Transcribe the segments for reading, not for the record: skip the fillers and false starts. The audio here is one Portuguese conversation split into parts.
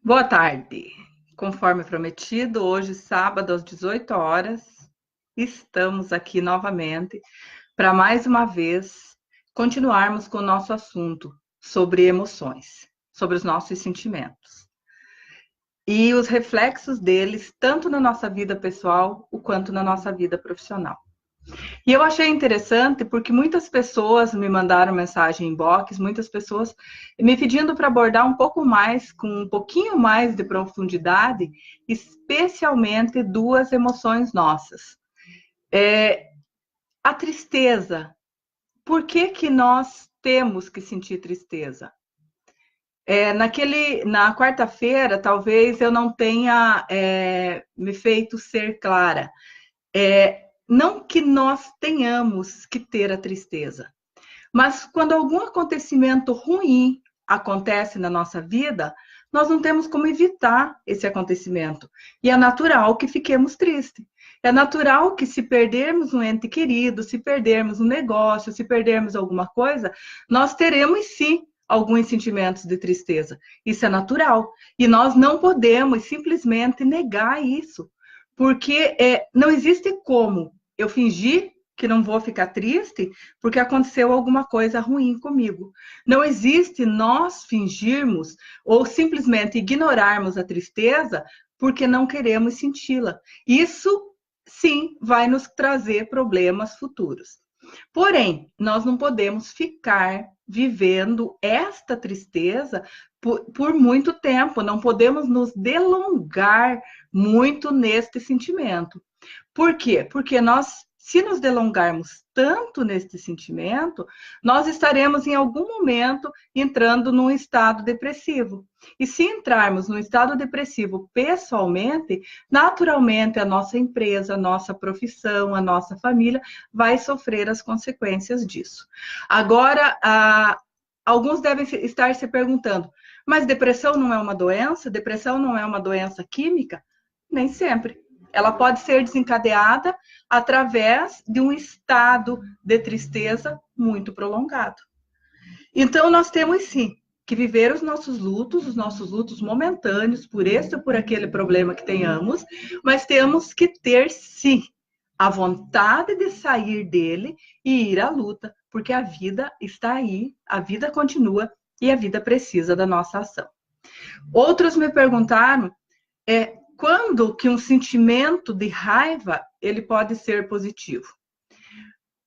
Boa tarde. Conforme prometido, hoje, sábado, às 18 horas, estamos aqui novamente para mais uma vez continuarmos com o nosso assunto sobre emoções, sobre os nossos sentimentos e os reflexos deles, tanto na nossa vida pessoal quanto na nossa vida profissional. E eu achei interessante porque muitas pessoas me mandaram mensagem em inbox, muitas pessoas me pedindo para abordar um pouco mais, com um pouquinho mais de profundidade, especialmente duas emoções nossas. A tristeza. Por que que nós temos que sentir tristeza? Na quarta-feira, talvez eu não tenha me feito ser clara. Não que nós tenhamos que ter a tristeza, mas quando algum acontecimento ruim acontece na nossa vida, nós não temos como evitar esse acontecimento. E é natural que fiquemos tristes. É natural que se perdermos um ente querido, se perdermos um negócio, se perdermos alguma coisa, nós teremos sim alguns sentimentos de tristeza. Isso é natural. E nós não podemos simplesmente negar isso. Porque não existe como eu fingir que não vou ficar triste porque aconteceu alguma coisa ruim comigo. Não existe nós fingirmos ou simplesmente ignorarmos a tristeza porque não queremos senti-la. Isso, sim, vai nos trazer problemas futuros. Porém, nós não podemos ficar vivendo esta tristeza por muito tempo, não podemos nos delongar muito neste sentimento. Por quê? Porque se nos delongarmos tanto neste sentimento, nós estaremos em algum momento entrando num estado depressivo. E se entrarmos num estado depressivo pessoalmente, naturalmente a nossa empresa, a nossa profissão, a nossa família vai sofrer as consequências disso. Agora, alguns devem estar se perguntando, mas depressão não é uma doença? Depressão não é uma doença química? Nem sempre. Ela pode ser desencadeada através de um estado de tristeza muito prolongado. Então, nós temos sim que viver os nossos lutos momentâneos, por este ou por aquele problema que tenhamos, mas temos que ter sim a vontade de sair dele e ir à luta, porque a vida está aí, a vida continua e a vida precisa da nossa ação. Outros me perguntaram quando que um sentimento de raiva ele pode ser positivo.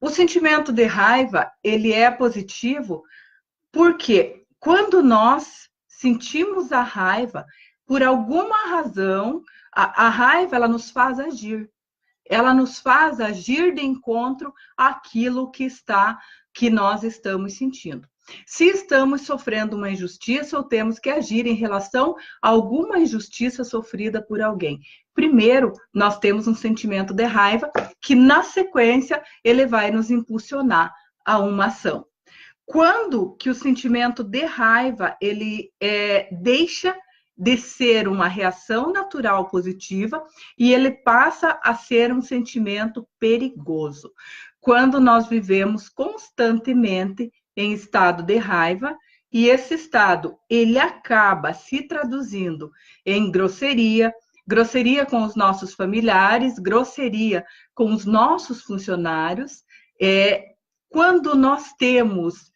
O sentimento de raiva ele é positivo porque quando nós sentimos a raiva, por alguma razão, a raiva ela nos faz agir. Ela nos faz agir de encontro àquilo que nós estamos sentindo. Se estamos sofrendo uma injustiça ou temos que agir em relação a alguma injustiça sofrida por alguém. Primeiro, nós temos um sentimento de raiva que, na sequência, ele vai nos impulsionar a uma ação. Quando que o sentimento de raiva ele deixa de ser uma reação natural positiva e ele passa a ser um sentimento perigoso. Quando nós vivemos constantemente em estado de raiva e esse estado ele acaba se traduzindo em grosseria, grosseria com os nossos familiares, grosseria com os nossos funcionários. Quando nós temos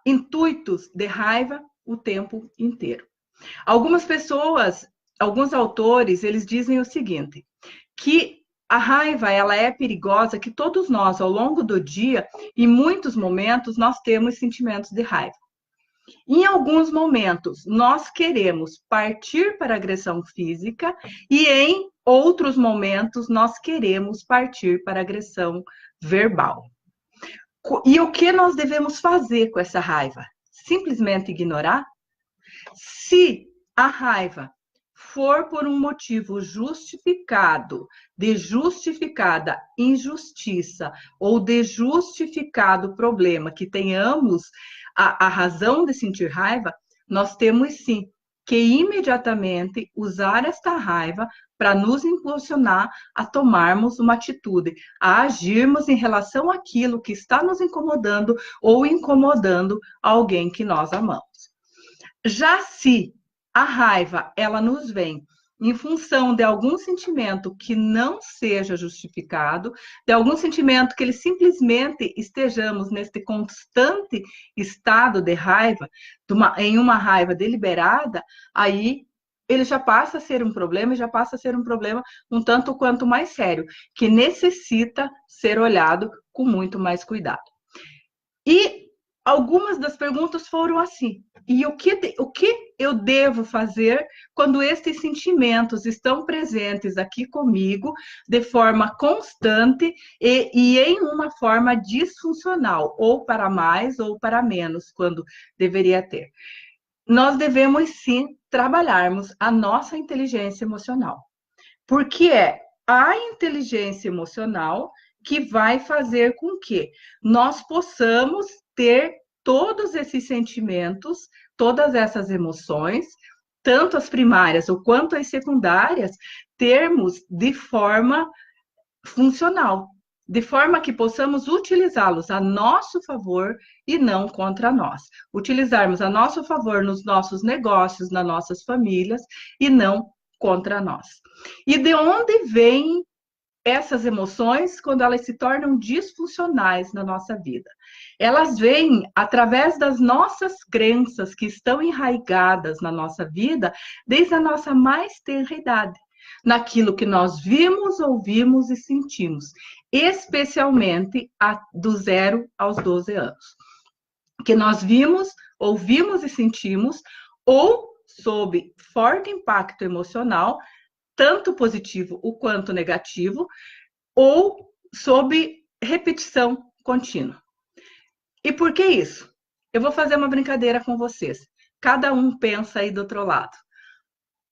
intuitos de raiva o tempo inteiro. Algumas pessoas, alguns autores, eles dizem o seguinte, que a raiva ela é perigosa, que todos nós, ao longo do dia, em muitos momentos, nós temos sentimentos de raiva. Em alguns momentos, nós queremos partir para a agressão física e em outros momentos, nós queremos partir para a agressão verbal. E o que nós devemos fazer com essa raiva? Simplesmente ignorar? Se a raiva for por um motivo justificado, de justificada injustiça ou de justificado problema que tenhamos a razão de sentir raiva, nós temos sim que imediatamente usar esta raiva para nos impulsionar a tomarmos uma atitude, a agirmos em relação àquilo que está nos incomodando ou incomodando alguém que nós amamos. Já se a raiva, ela nos vem em função de algum sentimento que não seja justificado, de algum sentimento que ele simplesmente estejamos nesse constante estado de raiva, em uma raiva deliberada, aí ele já passa a ser um problema, e já passa a ser um problema um tanto quanto mais sério, que necessita ser olhado com muito mais cuidado. E algumas das perguntas foram assim: e o que eu devo fazer quando estes sentimentos estão presentes aqui comigo de forma constante e em uma forma disfuncional, ou para mais ou para menos, quando deveria ter? Nós devemos sim trabalharmos a nossa inteligência emocional, porque é a inteligência emocional que vai fazer com que nós possamos ter todos esses sentimentos, todas essas emoções, tanto as primárias ou quanto as secundárias, termos de forma funcional, de forma que possamos utilizá-los a nosso favor e não contra nós. Utilizarmos a nosso favor nos nossos negócios, nas nossas famílias e não contra nós. E de onde vêm essas emoções quando elas se tornam disfuncionais na nossa vida? Elas vêm através das nossas crenças que estão enraizadas na nossa vida desde a nossa mais tenra idade, naquilo que nós vimos, ouvimos e sentimos, especialmente do 0 aos 12 anos. Que nós vimos, ouvimos e sentimos, ou sob forte impacto emocional, tanto positivo o quanto negativo, ou sob repetição contínua. E por que isso? Eu vou fazer uma brincadeira com vocês. Cada um pensa aí do outro lado.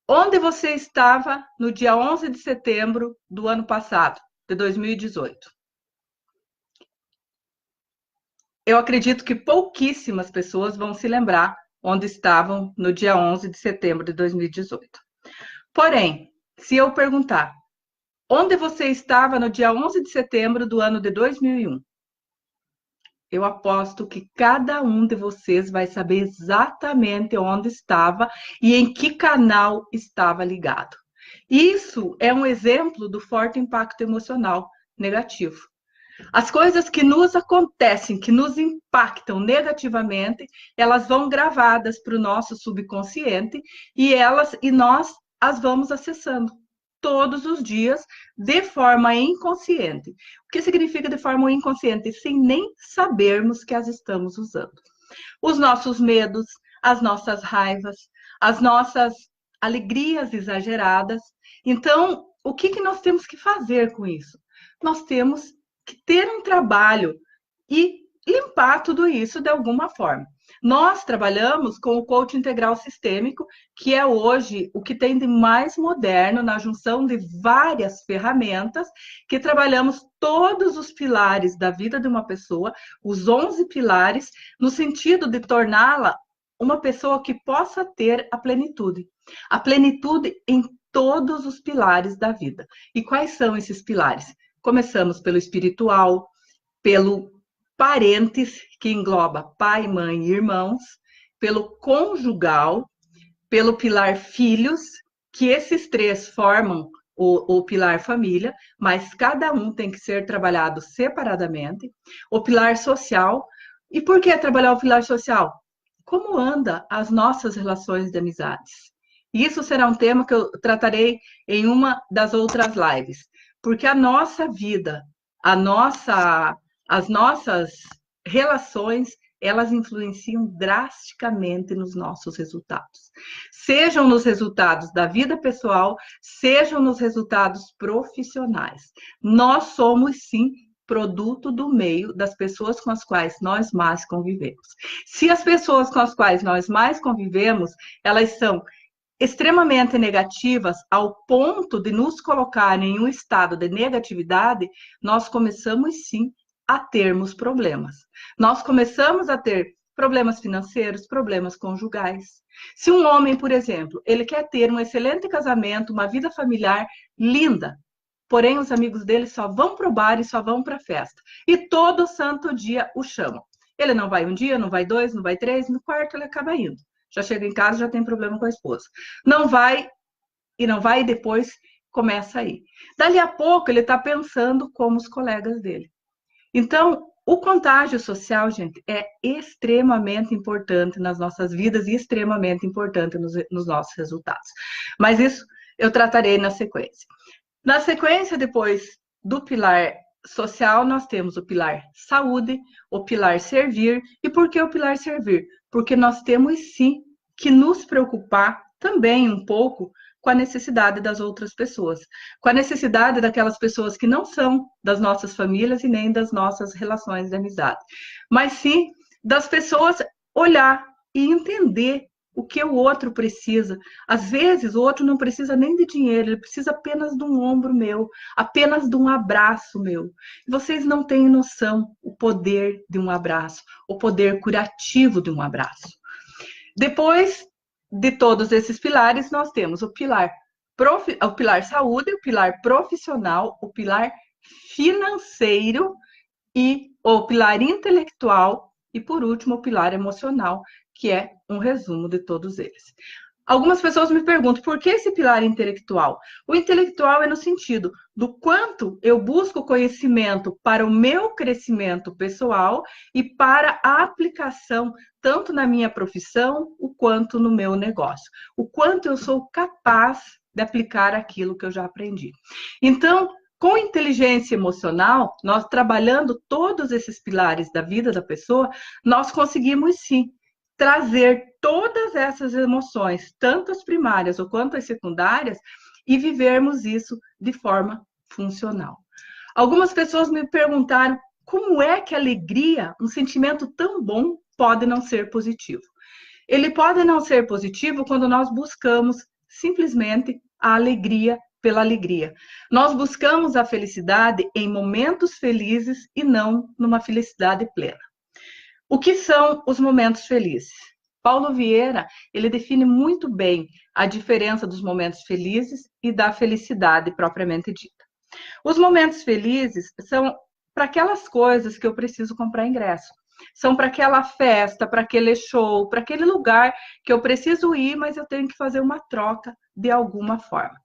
Onde você estava no dia 11 de setembro do ano passado, de 2018? Eu acredito que pouquíssimas pessoas vão se lembrar onde estavam no dia 11 de setembro de 2018. Porém, se eu perguntar, onde você estava no dia 11 de setembro do ano de 2001? Eu aposto que cada um de vocês vai saber exatamente onde estava e em que canal estava ligado. Isso é um exemplo do forte impacto emocional negativo. As coisas que nos acontecem, que nos impactam negativamente, elas vão gravadas para o nosso subconsciente e nós as vamos acessando todos os dias de forma inconsciente. O que significa de forma inconsciente? Sem nem sabermos que as estamos usando. Os nossos medos, as nossas raivas, as nossas alegrias exageradas. Então, o que nós temos que fazer com isso? Nós temos que ter um trabalho e limpar tudo isso de alguma forma. Nós trabalhamos com o coaching integral sistêmico, que é hoje o que tem de mais moderno na junção de várias ferramentas, que trabalhamos todos os pilares da vida de uma pessoa, os 11 pilares, no sentido de torná-la uma pessoa que possa ter a plenitude em todos os pilares da vida. E quais são esses pilares? Começamos pelo espiritual, pelo parentes, que engloba pai, mãe e irmãos, pelo conjugal, pelo pilar filhos, que esses três formam o pilar família, mas cada um tem que ser trabalhado separadamente. O pilar social. E por que trabalhar o pilar social? Como anda as nossas relações de amizades? Isso será um tema que eu tratarei em uma das outras lives, porque a nossa vida, as nossas relações, elas influenciam drasticamente nos nossos resultados. Sejam nos resultados da vida pessoal, sejam nos resultados profissionais. Nós somos, sim, produto do meio das pessoas com as quais nós mais convivemos. Se as pessoas com as quais nós mais convivemos, elas são extremamente negativas ao ponto de nos colocar em um estado de negatividade, nós começamos sim a termos problemas. Nós começamos a ter problemas financeiros, problemas conjugais. Se um homem, por exemplo, ele quer ter um excelente casamento, uma vida familiar linda, porém os amigos dele só vão para o bar e só vão para a festa. E todo santo dia o chamam. Ele não vai um dia, não vai dois, não vai três, no quarto ele acaba indo. já chega em casa, já tem problema com a esposa. Não vai, e depois começa aí. Dali a pouco, ele está pensando como os colegas dele. Então, o contágio social, gente, é extremamente importante nas nossas vidas e extremamente importante nos nossos resultados. Mas isso eu tratarei na sequência. Na sequência, depois do pilar social, nós temos o pilar saúde, o pilar servir. E por que o pilar servir? Porque nós temos sim que nos preocupar também um pouco com a necessidade das outras pessoas, com a necessidade daquelas pessoas que não são das nossas famílias e nem das nossas relações de amizade, mas sim das pessoas olhar e entender o que o outro precisa. Às vezes, o outro não precisa nem de dinheiro, ele precisa apenas de um ombro meu, apenas de um abraço meu. Vocês não têm noção o poder de um abraço, o poder curativo de um abraço. Depois de todos esses pilares, nós temos o pilar saúde, o pilar profissional, o pilar financeiro e o pilar intelectual e, por último, o pilar emocional, que é um resumo de todos eles. Algumas pessoas me perguntam, por que esse pilar intelectual? O intelectual é no sentido do quanto eu busco conhecimento para o meu crescimento pessoal e para a aplicação, tanto na minha profissão, o quanto no meu negócio. O quanto eu sou capaz de aplicar aquilo que eu já aprendi. Então, com inteligência emocional, nós trabalhando todos esses pilares da vida da pessoa, nós conseguimos sim trazer todas essas emoções, tanto as primárias ou quanto as secundárias, e vivermos isso de forma funcional. Algumas pessoas me perguntaram como é que a alegria, um sentimento tão bom, pode não ser positivo. Ele pode não ser positivo quando nós buscamos simplesmente a alegria pela alegria. Nós buscamos a felicidade em momentos felizes e não numa felicidade plena. O que são os momentos felizes? Paulo Vieira, ele define muito bem a diferença dos momentos felizes e da felicidade propriamente dita. Os momentos felizes são para aquelas coisas que eu preciso comprar ingresso. São para aquela festa, para aquele show, para aquele lugar que eu preciso ir, mas eu tenho que fazer uma troca de alguma forma.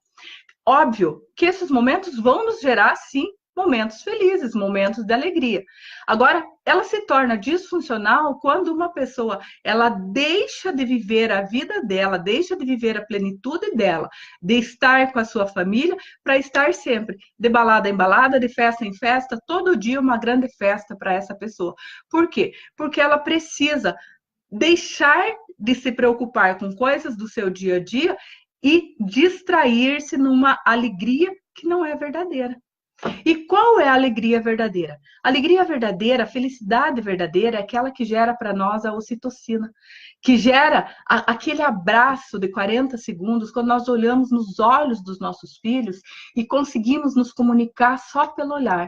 Óbvio que esses momentos vão nos gerar, sim, momentos felizes, momentos de alegria. Agora, ela se torna disfuncional quando uma pessoa ela deixa de viver a vida dela, deixa de viver a plenitude dela, de estar com a sua família, para estar sempre de balada em balada, de festa em festa, todo dia uma grande festa para essa pessoa. Por quê? Porque ela precisa deixar de se preocupar com coisas do seu dia a dia e distrair-se numa alegria que não é verdadeira. E qual é a alegria verdadeira? A alegria verdadeira, a felicidade verdadeira é aquela que gera para nós a ocitocina, que gera aquele abraço de 40 segundos quando nós olhamos nos olhos dos nossos filhos e conseguimos nos comunicar só pelo olhar.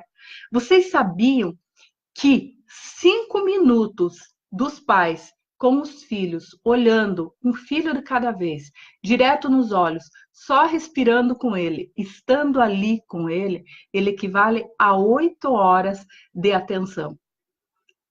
Vocês sabiam que 5 minutos dos pais com os filhos, olhando um filho de cada vez, direto nos olhos, só respirando com ele, estando ali com ele, ele equivale a 8 horas de atenção.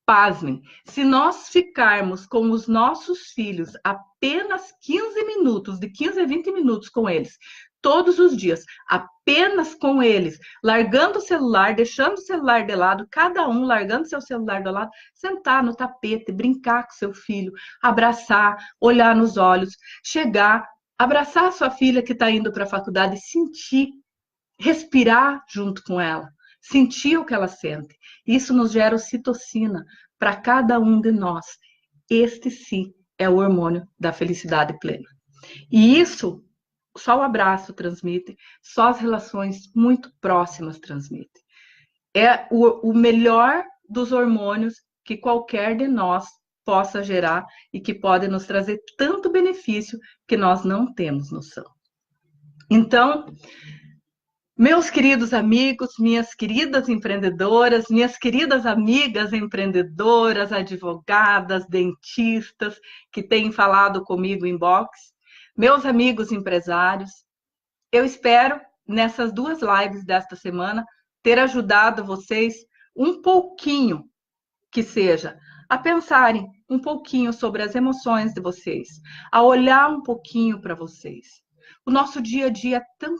Pasmem, se nós ficarmos com os nossos filhos apenas 15 minutos, de 15 a 20 minutos com eles, todos os dias, apenas com eles, largando o celular, deixando o celular de lado, cada um largando seu celular de lado, sentar no tapete, brincar com seu filho, abraçar, olhar nos olhos, chegar, abraçar sua filha que está indo para a faculdade, sentir, respirar junto com ela, sentir o que ela sente. Isso nos gera ocitocina para cada um de nós. Este sim é o hormônio da felicidade plena. E isso só o abraço transmite, só as relações muito próximas transmitem. É o melhor dos hormônios que qualquer de nós possa gerar e que pode nos trazer tanto benefício que nós não temos noção. Então, meus queridos amigos, minhas queridas empreendedoras, minhas queridas amigas empreendedoras, advogadas, dentistas que têm falado comigo em box, meus amigos empresários, eu espero, nessas 2 lives desta semana, ter ajudado vocês um pouquinho, que seja, a pensarem um pouquinho sobre as emoções de vocês, a olhar um pouquinho para vocês. O nosso dia a dia é tão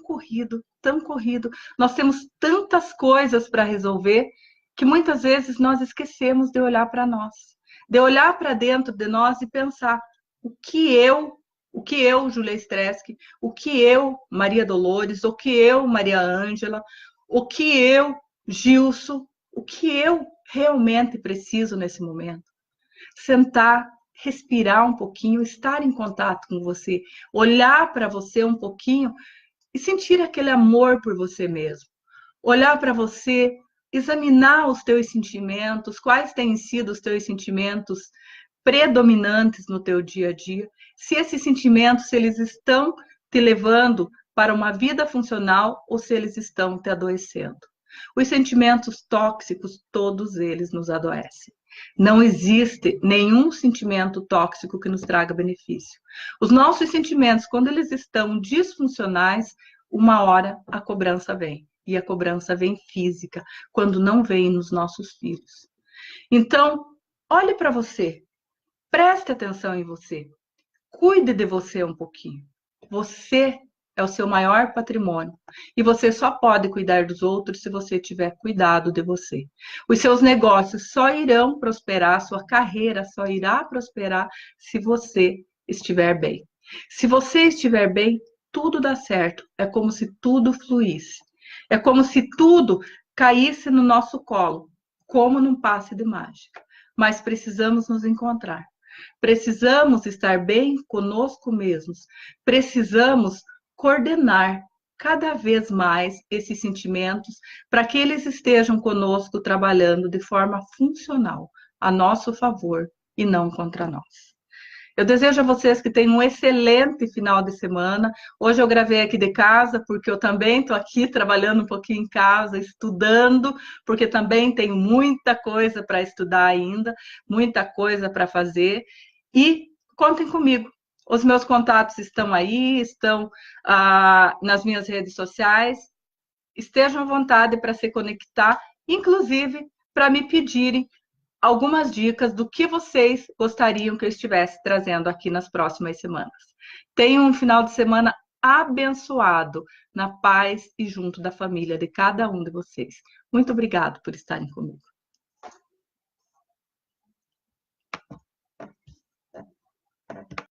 corrido, nós temos tantas coisas para resolver que muitas vezes nós esquecemos de olhar para nós, de olhar para dentro de nós e pensar o que eu, Júlia Streschke, o que eu, Maria Dolores, o que eu, Maria Ângela, o que eu, Gilson, o que eu realmente preciso nesse momento. Sentar, respirar um pouquinho, estar em contato com você, olhar para você um pouquinho e sentir aquele amor por você mesmo. Olhar para você, examinar os teus sentimentos, quais têm sido os teus sentimentos predominantes no teu dia a dia, se esses sentimentos, se eles estão te levando para uma vida funcional ou se eles estão te adoecendo. Os sentimentos tóxicos, todos eles nos adoecem. Não existe nenhum sentimento tóxico que nos traga benefício. Os nossos sentimentos, quando eles estão disfuncionais, uma hora a cobrança vem. E a cobrança vem física, quando não vem nos nossos filhos. Então, olhe para você, preste atenção em você, cuide de você um pouquinho. Você é o seu maior patrimônio. E você só pode cuidar dos outros se você tiver cuidado de você. Os seus negócios só irão prosperar, sua carreira só irá prosperar se você estiver bem. Se você estiver bem, tudo dá certo. É como se tudo fluísse. É como se tudo caísse no nosso colo, como num passe de mágica. Mas precisamos nos encontrar. Precisamos estar bem conosco mesmos. Precisamos coordenar cada vez mais esses sentimentos para que eles estejam conosco trabalhando de forma funcional, a nosso favor e não contra nós. Eu desejo a vocês que tenham um excelente final de semana. Hoje eu gravei aqui de casa, porque eu também estou aqui trabalhando um pouquinho em casa, estudando, porque também tenho muita coisa para estudar ainda, muita coisa para fazer. E contem comigo. Os meus contatos estão aí, estão nas minhas redes sociais. Estejam à vontade para se conectar, inclusive para me pedirem algumas dicas do que vocês gostariam que eu estivesse trazendo aqui nas próximas semanas. Tenham um final de semana abençoado, na paz e junto da família de cada um de vocês. Muito obrigado por estarem comigo.